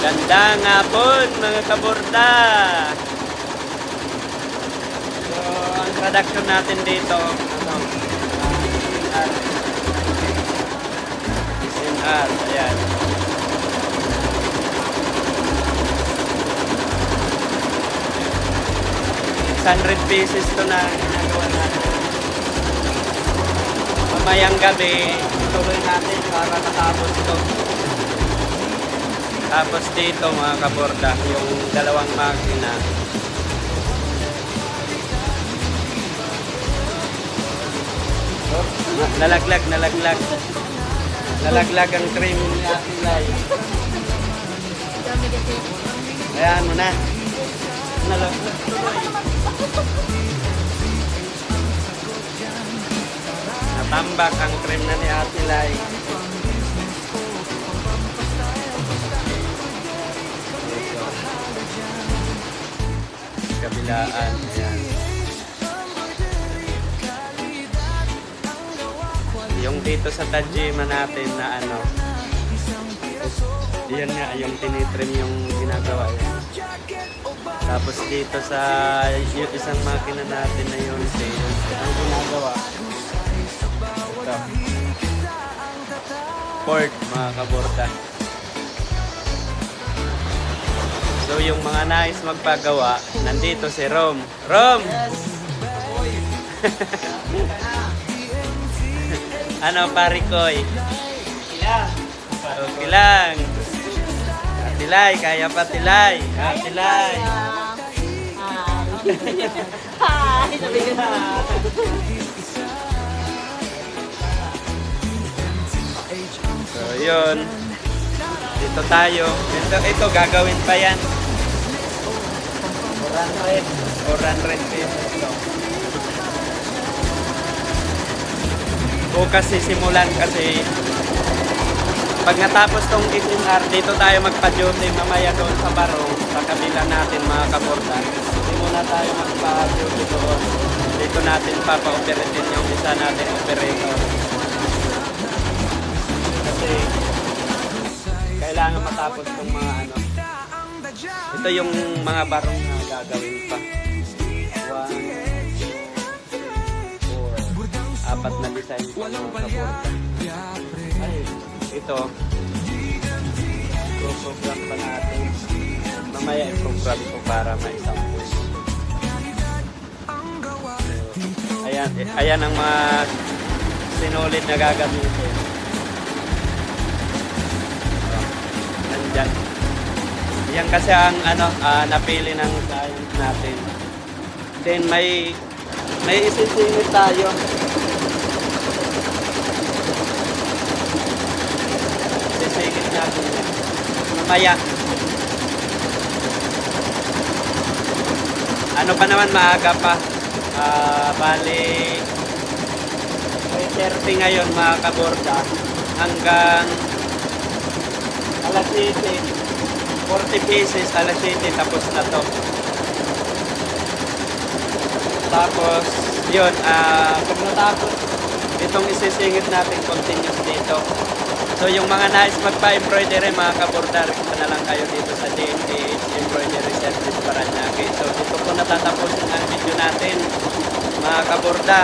Gandang hapon mga kaborda. So, ang production natin dito, SNR, ayan. ₱100 to na ginagawa natin. Mamayang gabi, tuloy natin para matapos ito. Tapos dito mga kaborda, yung dalawang makina. Oh, nalaglag. Nalaglag ang trim ni Ate Lai. Ayan mo na. Nalaglag tuloy. Natambak ang trim na ni Ate Lai. Kabilaan. Ayan. Yung dito sa Tajima natin na ano, yan nga, yung tinitrim yung ginagawa yan. Tapos dito sa yung isang makina natin na yun, ang ginagawa. Ito. Port, mga kaborda. So yung mga nais magpagawa, nandito si Rom. Rom! Ano pare koy? Okay lang. Tilay, kaya pa Tilay. Tilay. Hi, sabi ko na. So yun. Dito tayo. Ito gagawin pa yan. 400 pesos ito. Bukas sisimulan kasi pag natapos tong SNR, dito tayo magpa-duty mamaya doon sa Barong, sa kabila natin mga kaborda. Hindi muna tayo magpa-duty doon. Dito natin papa-operatin yung isa natin operator. Kasi kailangan matapos tong mga ano. Ito yung mga barong na gagawin pa. 1, 2, 3, 4. 4 na design pa mga kaborda. Ay, ito. Program pa natin. Mamaya i-program ko para ma-sample. Ayan ang mga sinulid na gagamitin. Nandyan. Yan kasi ang ano, napili ng client natin. Then may isisingit tayo. Isisingit natin yan. Mamaya. Ano pa naman, maaga pa. Bali 3:30 ngayon mga kaborda. Hanggang alas 7. 40 pieces, alas 7, tapos na to. Tapos, yun, pag natapos, itong isisingit natin continuous dito. So, yung mga nais magpa-embroidery, mga kaborda, rekta na lang kayo dito sa DNH Embroidery Service Paranaque. So, dito po natatapusin ang video natin, mga kaborda.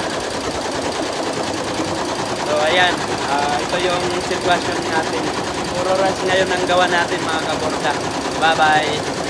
So, ayan, ito yung sitwasyon natin. Puro rush ngayon ang gawa natin mga kaborda. Bye-bye!